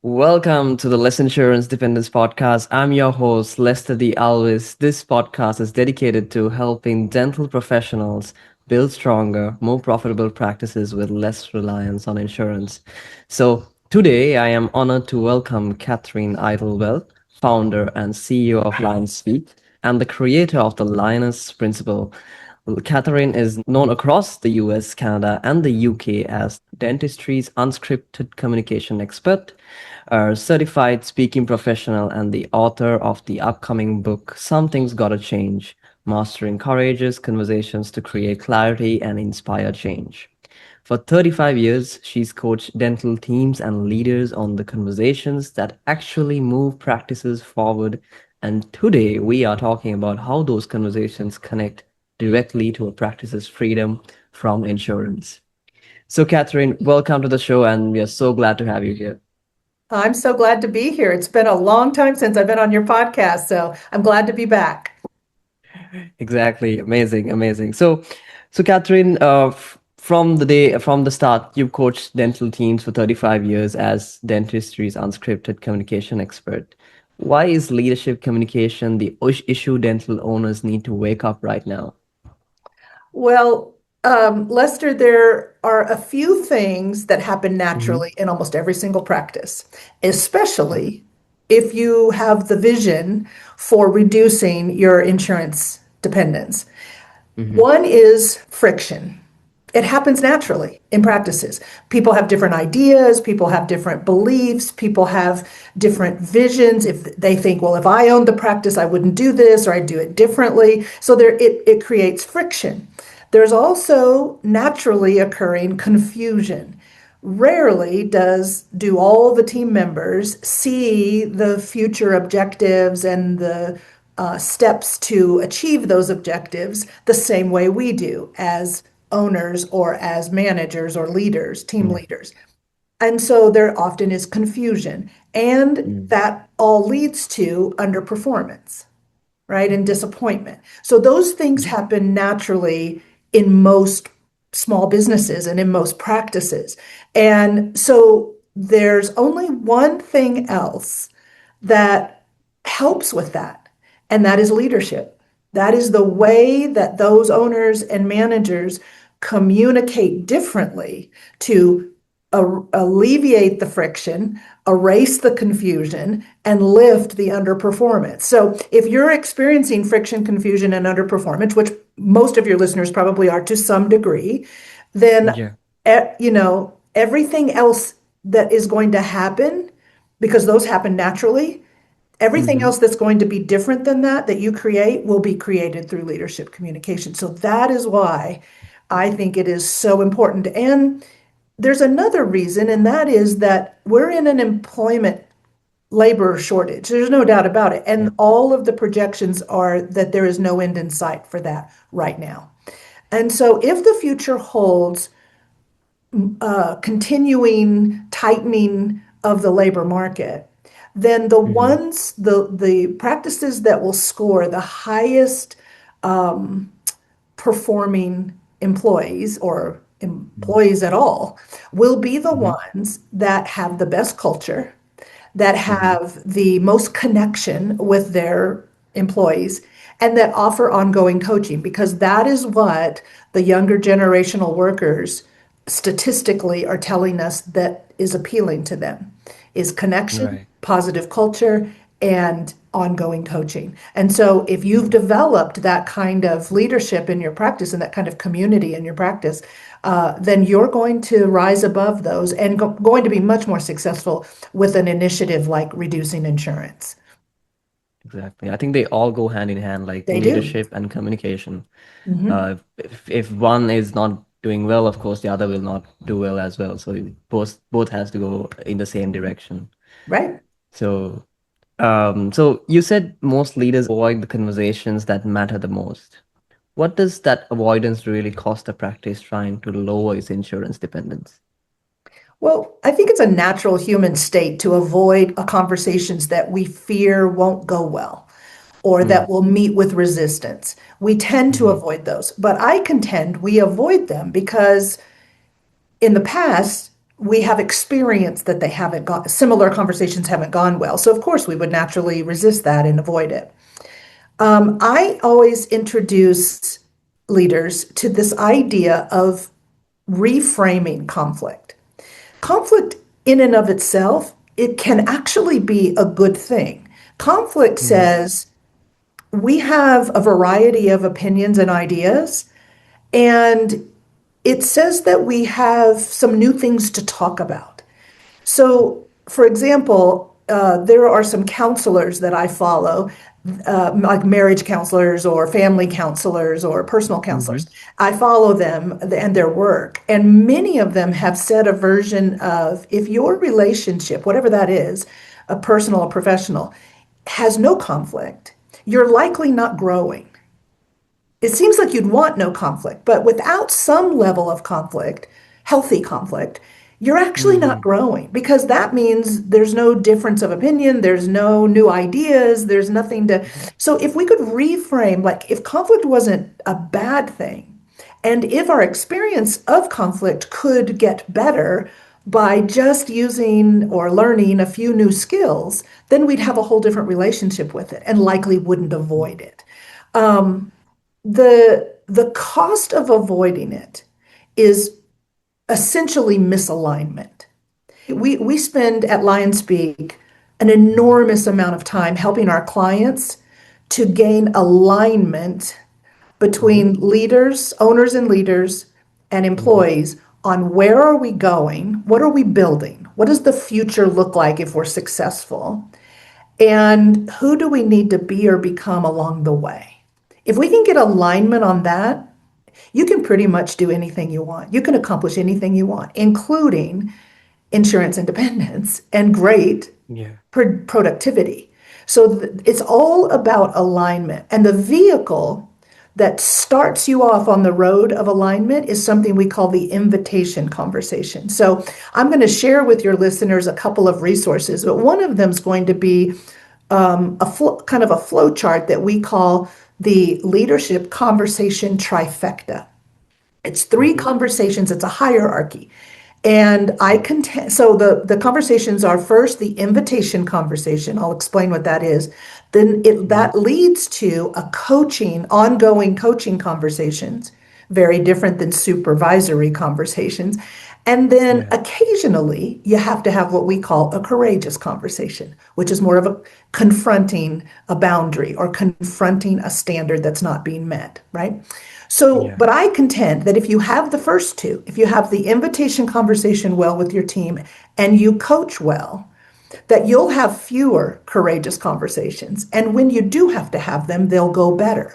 Welcome to the Less Insurance Dependence Podcast. I'm your host, Lester De Alwis. This podcast is dedicated to helping dental professionals build stronger, more profitable practices with less reliance on insurance. So, today I am honored to welcome Katherine Eitel Belt, founder and CEO of LionSpeak, and the creator of the Lioness Principle. Catherine is known across the US, Canada, and the UK as dentistry's unscripted communication expert, a certified speaking professional, and the author of the upcoming book, Something's Gotta Change: Mastering Courageous Conversations to Create Clarity and Inspire Change. For 35 years, she's coached dental teams and leaders on the conversations that actually move practices forward. And today we are talking about how those conversations connect directly to a practice's freedom from insurance. So, Catherine, welcome to the show, and we are so glad to have you here. I'm so glad to be here. It's been a long time since I've been on your podcast, so I'm glad to be back. Exactly, amazing, amazing. So, Catherine, from the start, you've coached dental teams for 35 years as dentistry's unscripted communication expert. Why is leadership communication the issue dental owners need to wake up right now? Well, Lester, there are a few things that happen Hmm. naturally in almost every single practice, especially if you have the vision for reducing your insurance dependence. Hmm. One is friction. It happens naturally in practices. People have different ideas, people have different beliefs, people have different visions. If they think, well, if I owned the practice, I wouldn't do this or I'd do it differently. So it creates friction. There's also naturally occurring confusion. Rarely do all the team members see the future objectives and the steps to achieve those objectives the same way we do as owners or as managers or leaders, team Yeah. leaders. And so there often is confusion. And Mm. that all leads to underperformance, right? And disappointment. So those things happen naturally in most small businesses and in most practices. And so there's only one thing else that helps with that, and that is leadership. That is the way that those owners and managers communicate differently to alleviate the friction, erase the confusion, and lift the underperformance. So, if you're experiencing friction, confusion, and underperformance, which most of your listeners probably are to some degree, then Yeah. everything else that is going to happen, because those happen naturally, everything Hmm. else that's going to be different than that you create will be created through leadership communication. So that is why I think it is so important. And there's another reason, and that is that we're in an employment labor shortage. There's no doubt about it. Yeah. And all of the projections are that there is no end in sight for that right now. And so if the future holds continuing tightening of the labor market, then Hmm. the practices that will score the highest performing employees or employees at all will be the Hmm. ones that have the best culture, that Hmm. have the most connection with their employees, and that offer ongoing coaching, because that is what the younger generational workers statistically are telling us that is appealing to them is connection, Right. positive culture, and ongoing coaching. And so if you've developed that kind of leadership in your practice and that kind of community in your practice, then you're going to rise above those and going to be much more successful with an initiative like reducing insurance. Exactly. I think they all go hand in hand, like They do. leadership and communication. Hmm. If one is not doing well, of course, the other will not do well as well. So both has to go in the same direction. Right. So so you said most leaders avoid the conversations that matter the most. What does that avoidance really cost the practice trying to lower its insurance dependence? Well, I think it's a natural human state to avoid conversations that we fear won't go well or Mm. that will meet with resistance. We tend to Hmm. avoid those, but I contend we avoid them because in the past, we have experienced that they haven't gone, similar conversations haven't gone well. So, of course, we would naturally resist that and avoid it. I always introduce leaders to this idea of reframing conflict. Conflict, in and of itself, it can actually be a good thing. Conflict Yeah. says we have a variety of opinions and ideas, and it says that we have some new things to talk about. So, for example, there are some counselors that I follow, like marriage counselors or family counselors or personal Mm-hmm. counselors. I follow them and their work. And many of them have said a version of if your relationship, whatever that is, a personal or professional, has no conflict, you're likely not growing. It seems like you'd want no conflict, but without some level of conflict, healthy conflict, you're actually not Mm-hmm. growing because that means there's no difference of opinion, there's no new ideas, there's nothing to. So, if we could reframe, like if conflict wasn't a bad thing, and if our experience of conflict could get better by just using or learning a few new skills, then we'd have a whole different relationship with it and likely wouldn't avoid it. The cost of avoiding it is essentially misalignment. We spend at LionSpeak an Mm-hmm. enormous amount of time helping our clients to gain alignment Mm-hmm. between leaders, owners and leaders, and Mm-hmm. employees on where are we going, what are we building, what does the future look like if we're successful, and who do we need to be or become along the way. If we can get alignment on that, you can pretty much do anything you want. You can accomplish anything you want, including insurance independence and great Yeah. productivity. So it's all about alignment. And the vehicle that starts you off on the road of alignment is something we call the invitation conversation. So I'm going to share with your listeners a couple of resources, but one of them is going to be kind of a flow chart that we call the Leadership Conversation Trifecta. It's three Mm-hmm. conversations, it's a hierarchy. And I Yeah. contend, so the conversations are first the invitation conversation. I'll explain what that is. Then Mm-hmm. that leads to a ongoing coaching conversations, very different than supervisory conversations. And then Yeah. occasionally you have to have what we call a courageous conversation, which is more of a confronting a boundary or confronting a standard that's not being met, right? So, Yeah. but I contend that if you have the first two, if you have the invitation conversation well with your team and you coach well, that you'll have fewer courageous conversations. And when you do have to have them, they'll go better.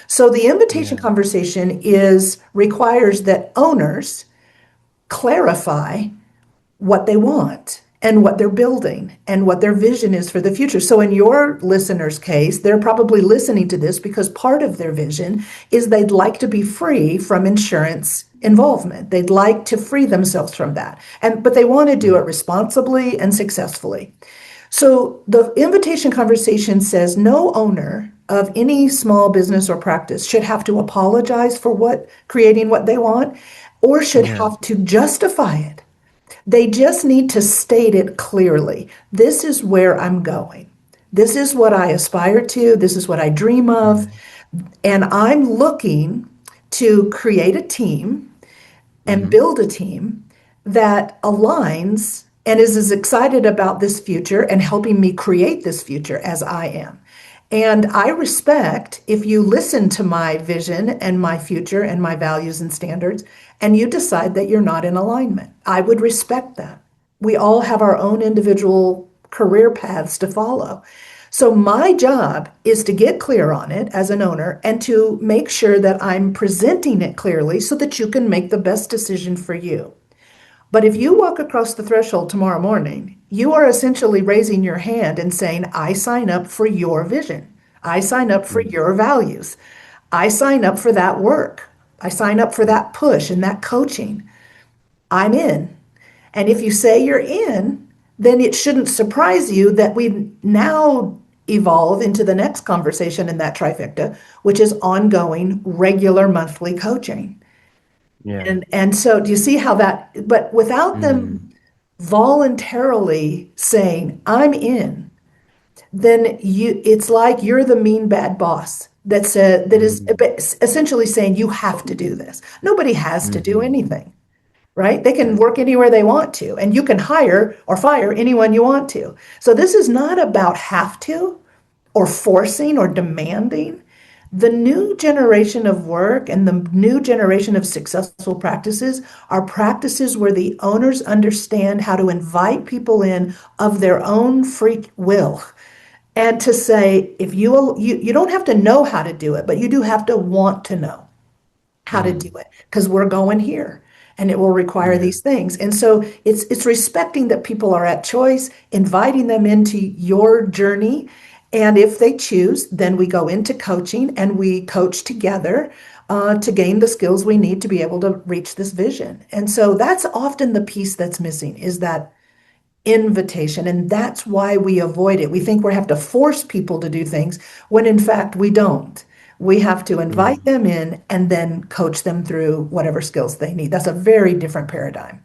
So the invitation Yeah. conversation is requires that owners clarify what they want and what they're building and what their vision is for the future. So, in your listener's case, they're probably listening to this because part of their vision is they'd like to be free from insurance involvement. They'd like to free themselves from that. But they want to do it Yeah. responsibly and successfully. So, the invitation conversation says no owner of any small business or practice should have to apologize for creating what they want or should Yeah. have to justify it. They just need to state it clearly. This is where I'm going. This is what I aspire to. This is what I dream of. Yeah. And I'm looking to create a team and Mm-hmm. build a team that aligns and is as excited about this future and helping me create this future as I am. And I respect if you listen to my vision and my future and my values and standards, and you decide that you're not in alignment. I would respect that. We all have our own individual career paths to follow. So, my job is to get clear on it as an owner and to make sure that I'm presenting it clearly so that you can make the best decision for you. But if you walk across the threshold tomorrow morning, you are essentially raising your hand and saying, I sign up for your vision. I sign up for Mm-hmm. your values. I sign up for that work. I sign up for that push and that coaching. I'm in. And if you say you're in, then it shouldn't surprise you that we now evolve into the next conversation in that trifecta, which is ongoing, regular monthly coaching. Yeah. And so do you see how that, but without them Mm. voluntarily saying, I'm in, then it's like you're the mean bad boss that is Mm. essentially saying you have to do this. Nobody has to do Mm-hmm. anything, right? They can work Exactly. anywhere they want to, and you can hire or fire anyone you want to. So this is not about have to or forcing or demanding. The new generation of work and the new generation of successful practices are practices where the owners understand how to invite people in of their own free will and to say, if you don't have to know how to do it, but you do have to want to know how to do Mm. it because we're going here and it will require Yeah. these things. And so it's respecting that people are at choice, inviting them into your journey. And if they choose, then we go into coaching and we coach together to gain the skills we need to be able to reach this vision. And so that's often the piece that's missing is that invitation. And that's why we avoid it. We think we have to force people to do things when in fact we don't. We have to invite Mm. them in and then coach them through whatever skills they need. That's a very different paradigm.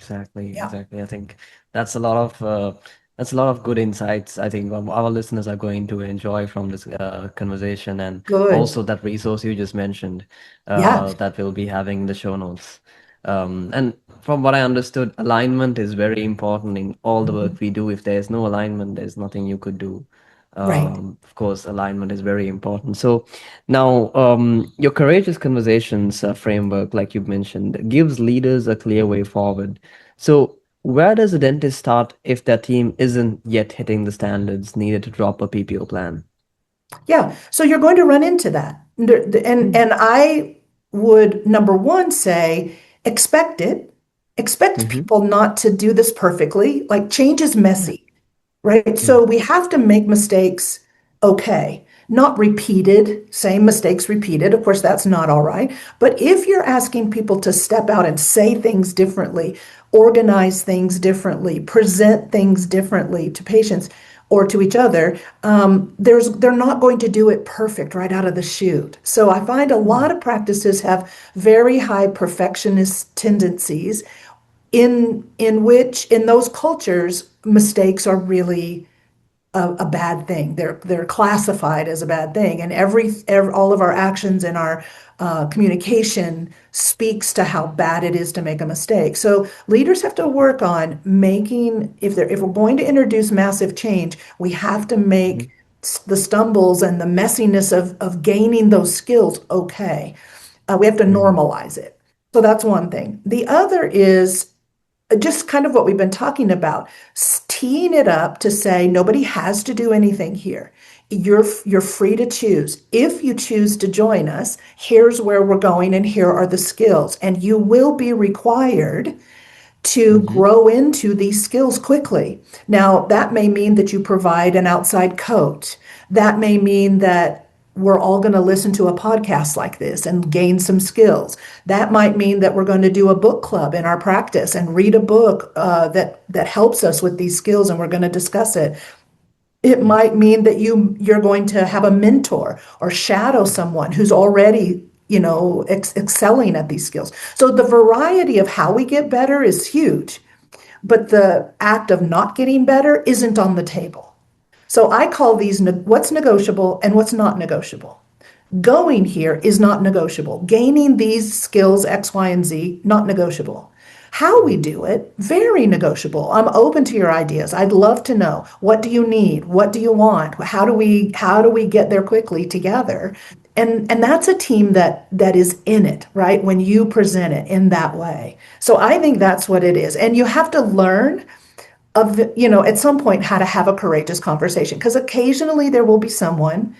Exactly, Yeah, exactly. I think that's a lot of that's a lot of good insights. I think our listeners are going to enjoy from this conversation, and good. also that resource you just mentioned Yeah. that we'll be having in the show notes. And from what I understood, alignment is very important in all the Mhm. work we do. If there's no alignment, there's nothing you could do. Right. Of course, alignment is very important. So now, your courageous conversations framework, like you mentioned, gives leaders a clear way forward. So, where does a dentist start if their team isn't yet hitting the standards needed to drop a PPO plan? Yeah, so you're going to run into that. And I would number one say expect it. Expect Mm-hmm. people not to do this perfectly. Like change is messy, right? Mm-hmm. So we have to make mistakes okay, not repeated, same mistakes repeated. Of course, that's not all right. But if you're asking people to step out and say things differently, organize things differently, present things differently to patients or to each other, they're not going to do it perfect right out of the chute. So I find a lot of practices have very high perfectionist tendencies in which in those cultures mistakes are really a bad thing. They're classified as a bad thing, and all of our actions and our communication speaks to how bad it is to make a mistake. So leaders have to work on making if we're going to introduce massive change, we have to Mm-hmm. make the stumbles and the messiness of gaining those skills okay. We have to Mm-hmm. normalize it. So that's one thing. The other is just kind of what we've been talking about, teeing it up to say nobody has to do anything here. You're free to choose. If you choose to join us, here's where we're going and here are the skills. And you will be required to Mm-hmm. grow into these skills quickly. Now, that may mean that you provide an outside coach. That may mean that we're all going to listen to a podcast like this and gain some skills. That might mean that we're going to do a book club in our practice and read a book that helps us with these skills, and we're going to discuss it. It Yeah. might mean that you're going to have a mentor or shadow someone who's already, excelling at these skills. So the variety of how we get better is huge, but the act of not getting better isn't on the table. So I call these what's negotiable and what's not negotiable. Going here is not negotiable. Gaining these skills, X, Y, and Z, not negotiable. How we do it, very negotiable. I'm open to your ideas. I'd love to know, what do you need? What do you want? How do we get there quickly together? And that's a team that is in it, right? When you present it in that way. So I think that's what it is. And you have to learn at some point how to have a courageous conversation because occasionally there will be someone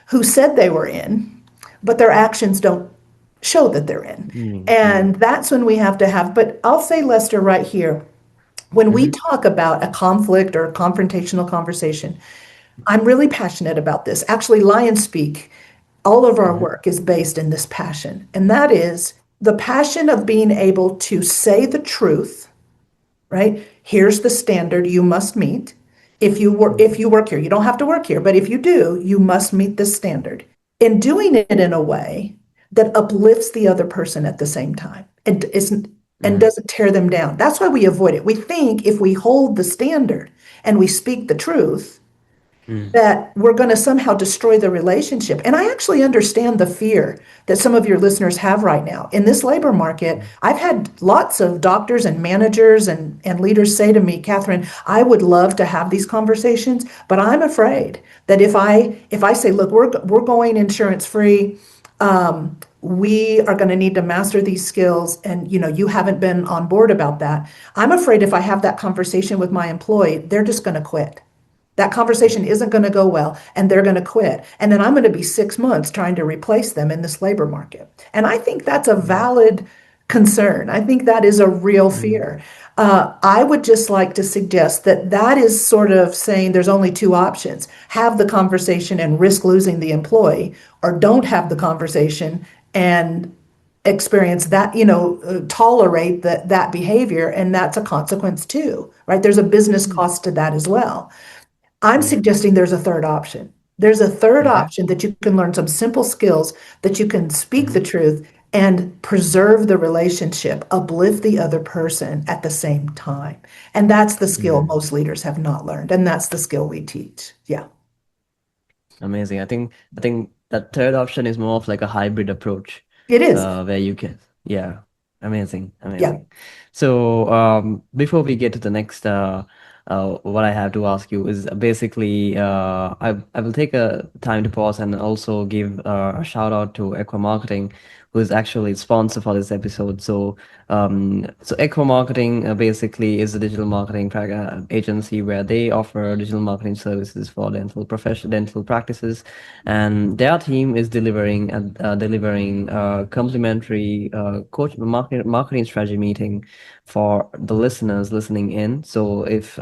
who said they were in, but their actions don't show that they're in. Mm-hmm. And that's when we have to have, but I'll say, Lester, right here, when we Mm-hmm. talk about a conflict or a confrontational conversation, I'm really passionate about this. Actually, LionSpeak, all of our Mm-hmm. work is based in this passion, and that is the passion of being able to say the truth, right? Here's the standard you must meet. If you work here, you don't have to work here, but if you do, you must meet this standard. In doing it in a way that uplifts the other person at the same time and isn't and Mm, doesn't tear them down. That's why we avoid it. We think if we hold the standard and we speak the truth, mm, that we're going to somehow destroy the relationship. And I actually understand the fear that some of your listeners have right now. In this labor market, mm, I've had lots of doctors and managers and leaders say to me, Catherine, I would love to have these conversations, but I'm afraid that if I say, look, we're going insurance free, we are going to need to master these skills, and you haven't been on board about that. I'm afraid if I have that conversation with my employee, they're just going to quit. That conversation isn't going to go well, and they're going to quit. And then I'm going to be 6 months trying to replace them in this labor market. And I think that's a mm, valid concern. I think that is a real mm, fear. I would just like to suggest that that is sort of saying there's only two options: have the conversation and risk losing the employee, or don't have the conversation and experience that, tolerate that behavior, and that's a consequence too, right? There's a business mm, cost to that as well. I'm mm. suggesting there's a third option. There's a third Okay. option that you can learn some simple skills, that you can speak the Mhm, truth and preserve the relationship, uplift the other person at the same time. And that's the skill mm. most leaders have not learned. And that's the skill we teach. Yeah, Amazing. I think that third option is more of like a hybrid approach, it is. where you can, yeah, amazing, Yeah, amazing. So before we get to the next, what I have to ask you is basically, I will take a time to pause and also give a shout out to Ekwa Marketing, who is actually sponsor for this episode. So Ekwa Marketing basically is a digital marketing agency where they offer digital marketing services for dental practices, and their team is delivering complimentary marketing strategy meeting for the listeners listening in. So if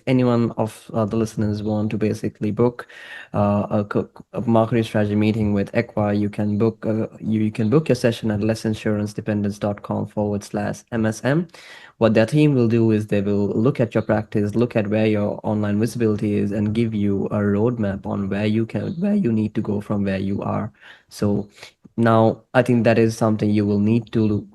anyone of the listeners want to basically book a marketing strategy meeting with Equa, you can book your session at lessinsurancedependence.com/MSM. What their team will do is they will look at your practice, look at where your online visibility is, and give you a roadmap on where you need to go from where you are. So now I think that is something you will need to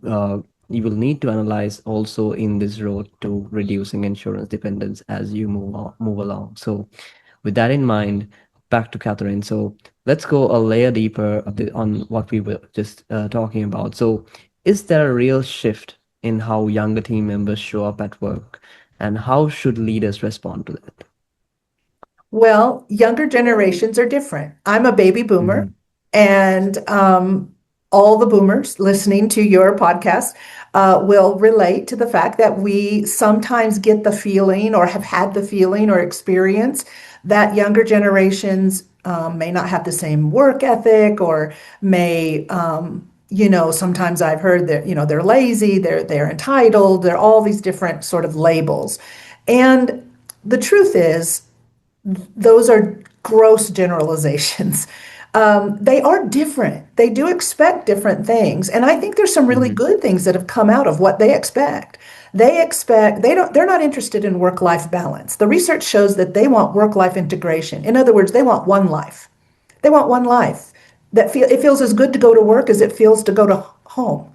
analyze also in this road to reducing insurance dependence as you move along. So with that in mind, back to Catherine. So let's go a layer deeper on what we were just talking about. So is there a real shift in how younger team members show up at work, and how should leaders respond to that? well, younger generations are different. I'm a baby boomer, Mm-hmm. and all the boomers listening to your podcast will relate to the fact that we sometimes get the feeling, or have had the feeling or experience, that younger generations may not have the same work ethic, or may, sometimes I've heard that, they're lazy, they're entitled, they're all these different sort of labels. And the truth is, those are gross generalizations. They are different. They do expect different things. And I think there's some really Mm-hmm. good things that have come out of what they expect. They're not interested in work-life balance. The research shows that they want work-life integration. In other words, they want one life. They want one life it feels as good to go to work as it feels to go to home,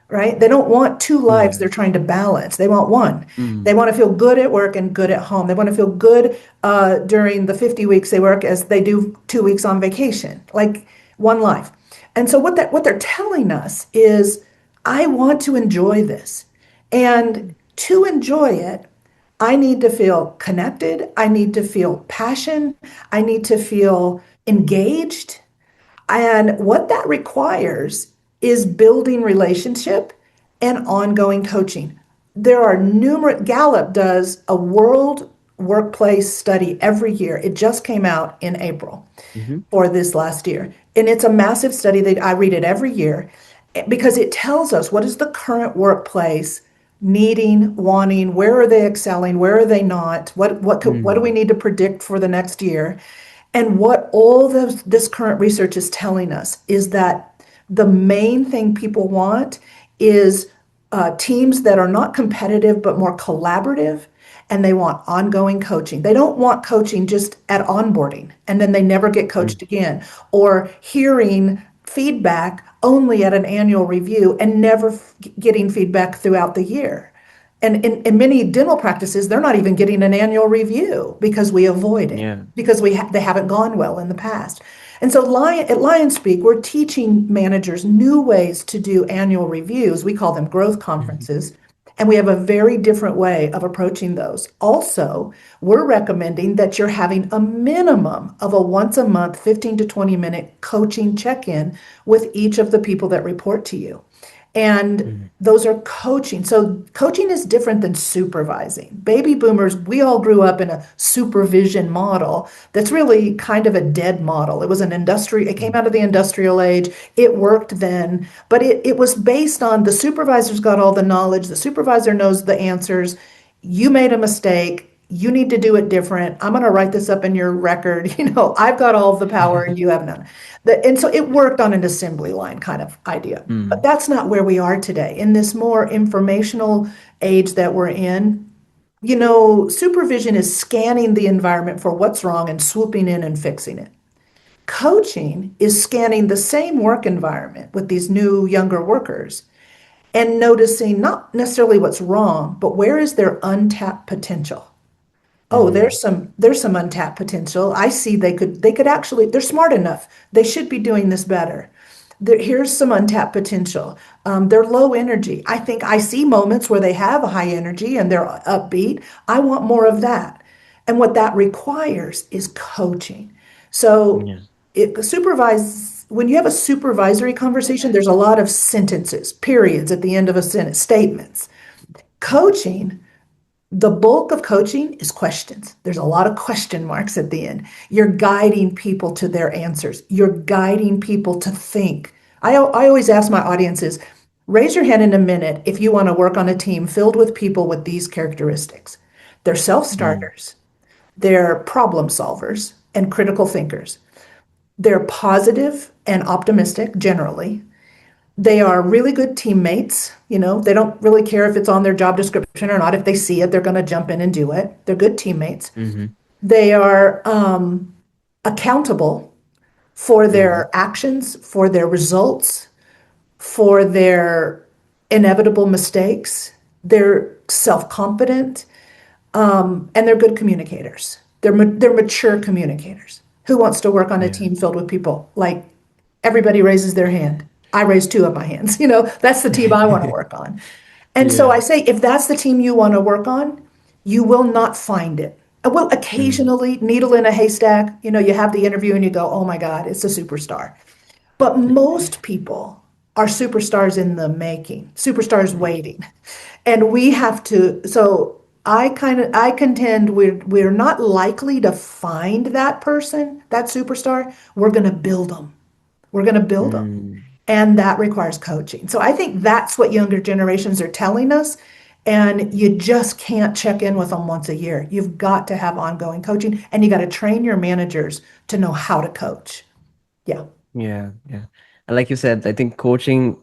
right? They don't want two lives Yeah. they're trying to balance. They want one. They Mm, want to feel good at work and good at home. They want to feel good during the 50 weeks they work as they do 2 weeks on vacation, like one life. And so what they're telling us is, I want to enjoy this. And to enjoy it, I need to feel connected. I need to feel passion. I need to feel engaged. And what that requires is building relationship and ongoing coaching. There are numerous, Gallup does a world workplace study every year. It just came out in April mm-hmm. for this last year. And it's a massive study that I read it every year, because it tells us what is the current workplace needing, wanting, where are they excelling, where are they not, what do we Mm, need to predict for the next year. And what all this current research is telling us is that the main thing people want is teams that are not competitive but more collaborative, and they want ongoing coaching. They don't want coaching just at onboarding and then they never get mm, coached again, or hearing feedback only at an annual review and never getting feedback throughout the year. And in many dental practices, they're not even getting an annual review because we avoid it, Yeah. because they haven't gone well in the past. And so at LionSpeak, we're teaching managers new ways to do annual reviews. We call them growth Mhm. conferences. And we have a very different way of approaching those. Also, we're recommending that you're having a minimum of a once a month, 15 to 20-minute coaching check in with each of the people that report to you. And Mhm. those are coaching. So coaching is different than supervising. Baby boomers, we all grew up in a supervision model that's really kind of a dead model. It came Mhm. out of the industrial age. It worked then, but it was based on the supervisor's got all the knowledge, the supervisor knows the answers. You made a mistake. You need to do it different. I'm going to write this up in your record. I've got all of the power and you have none. And so it worked on an assembly line kind of idea. But Mm. that's not where we are today. In this more informational age that we're in, supervision is scanning the environment for what's wrong and swooping in and fixing it. Coaching is scanning the same work environment with these new younger workers and noticing not necessarily what's wrong, but where is their untapped potential. Oh, Mm. there's some untapped potential. I see they could actually, they're smart enough. They should be doing this better. Here's some untapped potential. They're low energy. I think I see moments where they have a high energy and they're upbeat. I want more of that. And what that requires is coaching. So Yeah. when you have a supervisory conversation, there's a lot of sentences, periods at the end of a sentence, statements. Coaching, the bulk of coaching is questions. There's a lot of question marks at the end. You're guiding people to their answers. You're guiding people to think. I always ask my audiences, raise your hand in a minute if you want to work on a team filled with people with these characteristics. They're Mm. self-starters, they're problem solvers and critical thinkers. They're positive and optimistic generally. They are really good teammates. They don't really care if it's on their job description or not. If they see it, they're going to jump in and do it. They're good teammates. Mhm. They are accountable for Mhm. their actions, for their results, for their inevitable mistakes. They're self-confident, and they're good communicators. They're mature communicators. Who wants to work on a Yeah. team filled with people like everybody raises their hand? I raise two of my hands. That's the team I want to work on. And so I Yeah. say, if that's the team you want to work on, you will not find it. Well, Mm. occasionally, needle in a haystack, you have the interview and you go, oh my God, it's a superstar. But most people are superstars in the making, superstars waiting. And we have to, so I contend we're not likely to find that person, that superstar. We're going to build them. We're going to build them. Mm. And that requires coaching. So I think that's what younger generations are telling us. And you just can't check in with them once a year. You've got to have ongoing coaching and you got to train your managers to know how to coach. Yeah. Yeah, yeah. And like you said, I think coaching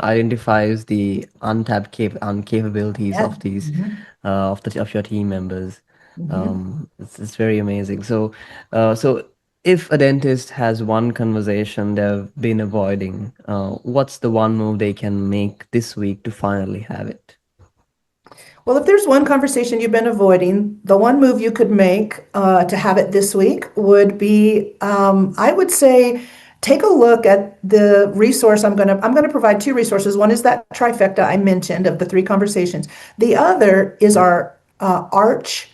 identifies the capabilities Yeah. of these Mhm. of your team members. Mhm. It's very amazing. So if a dentist has one conversation they've been avoiding, what's the one move they can make this week to finally have it? Well, if there's one conversation you've been avoiding, the one move you could make to have it this week would be, I would say, take a look at the resource. I'm gonna provide two resources. One is that trifecta I mentioned of the three conversations. The other is our Arch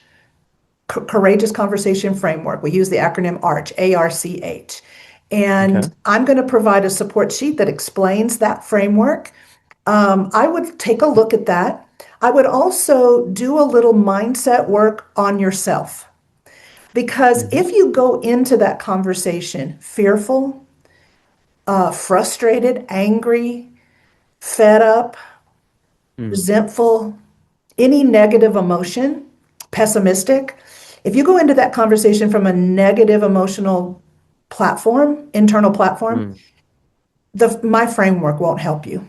Courageous Conversation Framework. We use the acronym ARCH, ARCH. And Okay. I'm going to provide a support sheet that explains that framework. I would take a look at that. I would also do a little mindset work on yourself because Mm-hmm. if you go into that conversation fearful, frustrated, angry, fed up, Mm. resentful, any negative emotion, pessimistic, if you go into that conversation from a negative emotional platform, internal platform, Mm. my framework won't help you.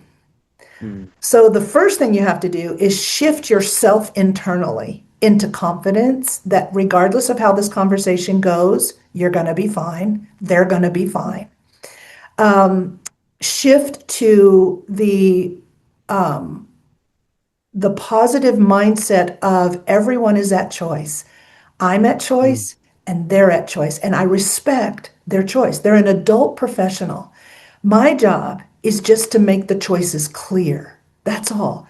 Mm. So the first thing you have to do is shift yourself internally into confidence that regardless of how this conversation goes, you're going to be fine. They're going to be fine. Shift to the positive mindset of everyone is at choice. I'm at Mm. choice and they're at choice, and I respect their choice. They're an adult professional. My job is just to make the choices clear. That's all.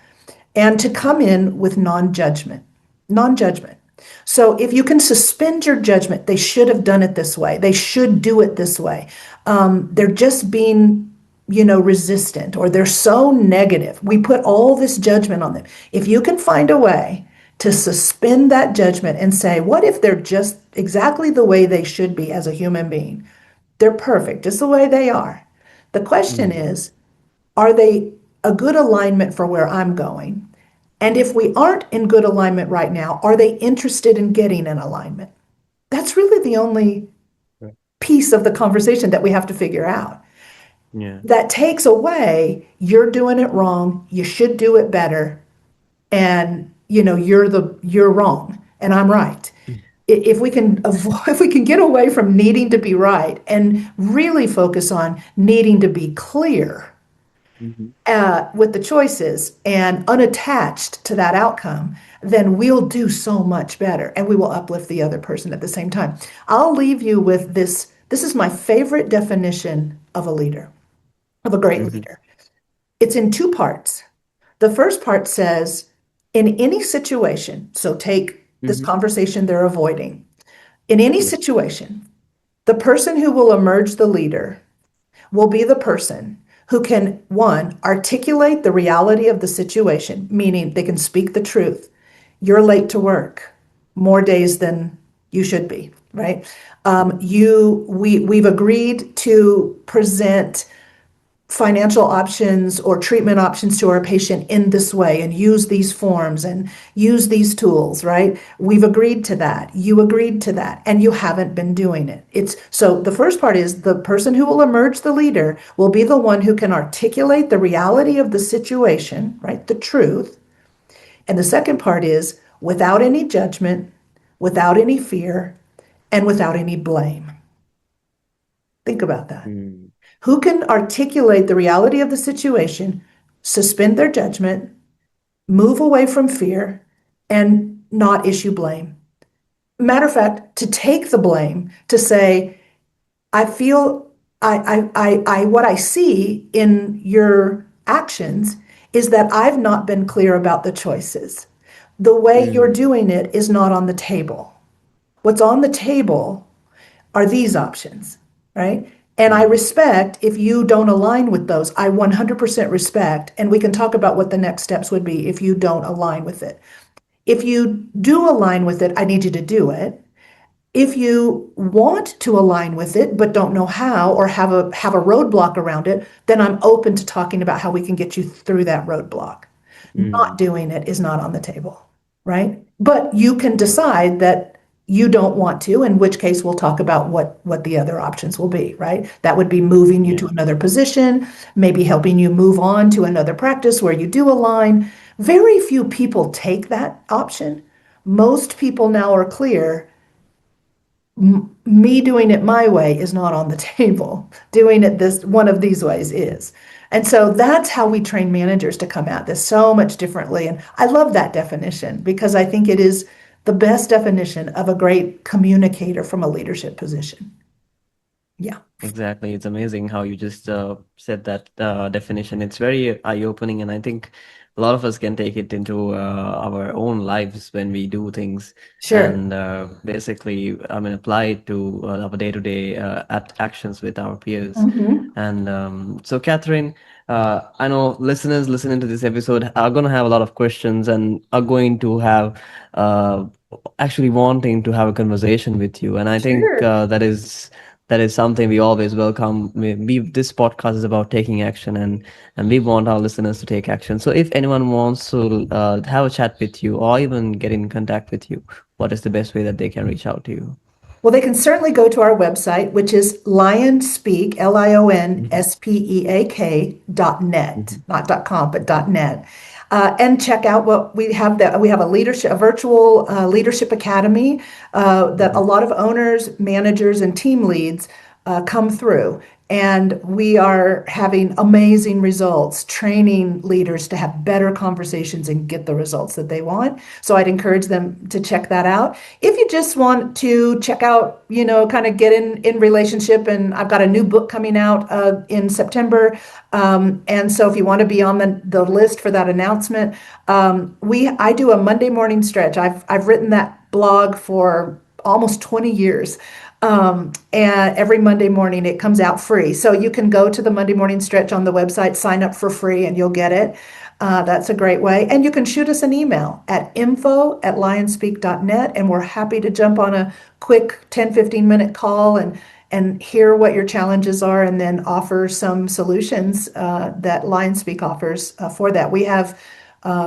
And to come in with non-judgment. Non-judgment. So if you can suspend your judgment, they should have done it this way. They should do it this way. They're just being, resistant, or they're so negative. We put all this judgment on them. If you can find a way to suspend that judgment and say, what if they're just exactly the way they should be as a human being? They're perfect, just the way they are. The question Mm. is, are they a good alignment for where I'm going? And if we aren't in good alignment right now, are they interested in getting in alignment? That's really the only Right. piece of the conversation that we have to figure out. Yeah. That takes away, you're doing it wrong, you should do it better, and you're wrong and I'm right. Mm. If we can avoid, if we can get away from needing to be right and really focus on needing to be clear Mhm. with the choices and unattached to that outcome, then we'll do so much better and we will uplift the other person at the same time. I'll leave you with this. This is my favorite definition of a leader, of a great Mhm. leader. It's in two parts. The first part says, in any situation, so take this Mhm. conversation they're avoiding, in any Yeah. situation, the person who will emerge the leader will be the person who can, one, articulate the reality of the situation, meaning they can speak the truth. You're late to work more days than you should be, right? We've agreed to present financial options or treatment options to our patient in this way and use these forms and use these tools, right? We've agreed to that. You agreed to that, and you haven't been doing it. It's so the first part is the person who will emerge the leader will be the one who can articulate the reality of the situation, right? The truth. And the second part is without any judgment, without any fear, and without any blame. Think about that. Mm. Who can articulate the reality of the situation, suspend their judgment, move away from fear, and not issue blame? Matter of fact, to take the blame, to say, I feel, what I see in your actions is that I've not been clear about the choices. The way you're Mm. doing it is not on the table. What's on the table are these options, right? And I Mm. respect if you don't align with those. I 100% respect. And we can talk about what the next steps would be if you don't align with it. If you do align with it, I need you to do it. If you want to align with it but don't know how or have a roadblock around it, then I'm open to talking about how we can get you through that roadblock. Not Mm. doing it is not on the table, right? But you can Yeah. decide that you don't want to, in which case we'll talk about what the other options will be, right? That would be moving you to Yeah. another position, maybe helping you move on to another practice where you do align. Very few people take that option. Most people now are clear, me doing it my way is not on the table. Doing it this one of these ways is. And so that's how we train managers to come at this so much differently. And I love that definition because I think it is the best definition of a great communicator from a leadership position. Yeah. Exactly. It's amazing how you just said that definition. It's very eye-opening, and I think a lot of us can take it into our own lives when we do things, Sure. and basically, I mean, apply it to our day-to-day actions with our peers. Mhm. And so, Catherine, I know listeners listening to this episode are going to have a lot of questions and are going to have uh, actually wanting to have a conversation with you. And I think Sure. that is something we always welcome. This podcast is about taking action, and we want our listeners to take action. So if anyone wants to have a chat with you or even get in contact with you, what is the best way that they can reach out to you? Well, they can certainly go to our website, which is lionspeak, Mhm. lionspeak.net, Mhm. not .com, but .net. And check out what we have. That we have a virtual leadership academy that a Mhm. lot of owners, managers, and team leads come through. And we are having amazing results, training leaders to have better conversations and get the results that they want. So I'd encourage them to check that out. If you just want to check out, kind of get in relationship, and I've got a new book coming out in September. And so if you want to be on the list for that announcement, I do a Monday morning stretch. I've written that blog for almost 20 years. And every Monday morning it comes out free. So you can go to the Monday morning stretch on the website, sign up for free, and you'll get it. That's a great way. And you can shoot us an email at info@lionspeak.net, and we're happy to jump on a quick 10-15 minute call and hear what your challenges are, and then offer some solutions that LionSpeak offers for that. We have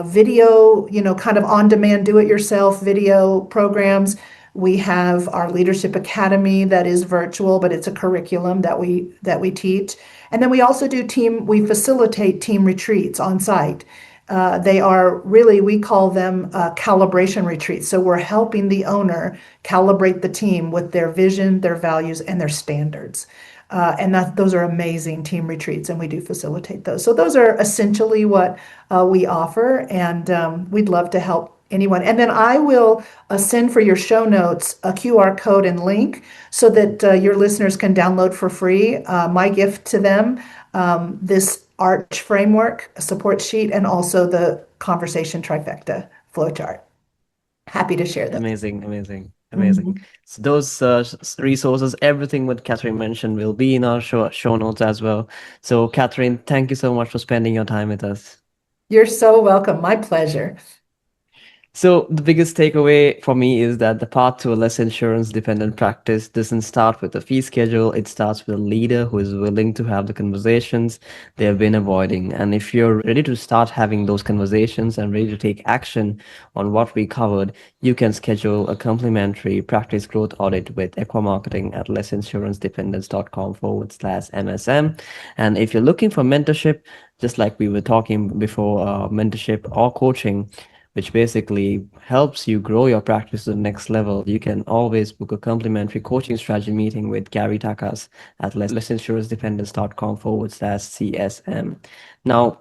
video, kind of on demand, do it yourself video programs. We have our Leadership Academy that is virtual, but it's a curriculum that we teach. And then we also we facilitate team retreats on site. They are really, we call them calibration retreats. So we're helping the owner calibrate the team with their vision, their values, and their standards. And those are amazing team retreats, and we do facilitate those. So those are essentially what we offer, and we'd love to help anyone. And then I will send for your show notes a QR code and link so that your listeners can download for free my gift to them, this ARCH framework, a support sheet, and also the conversation trifecta flowchart. Happy to share those. Amazing, amazing, amazing. Mhm. So those resources, everything what Catherine mentioned will be in our show notes as well. So Catherine, thank you so much for spending your time with us. You're so welcome. My pleasure. So the biggest takeaway for me is that the path to a less insurance dependent practice doesn't start with a fee schedule. It starts with a leader who is willing to have the conversations they have been avoiding. And if you're ready to start having those conversations and ready to take action on what we covered, you can schedule a complimentary practice growth audit with Ekwa Marketing at lessinsurancependence.com/MSM. And if you're looking for mentorship, just like we were talking before, mentorship or coaching, which basically helps you grow your practice to the next level, you can always book a complimentary coaching strategy meeting with Gary Takas at lessinsurancependence.com/CSM. Now,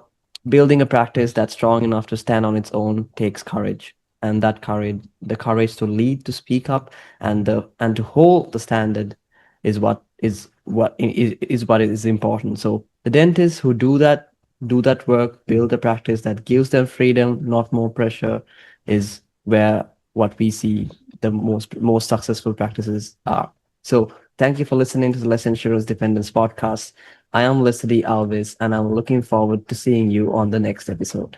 building a practice that's strong enough to stand on its own takes courage. And that courage, the courage to lead, to speak up, and to hold the standard is what is important. So the dentists who do that work, build a practice that gives them freedom, not more pressure, is where what we see the most successful practices are. So thank you for listening to the Less Insurance Dependence podcast. I am Lester De Alwis, and I'm looking forward to seeing you on the next episode.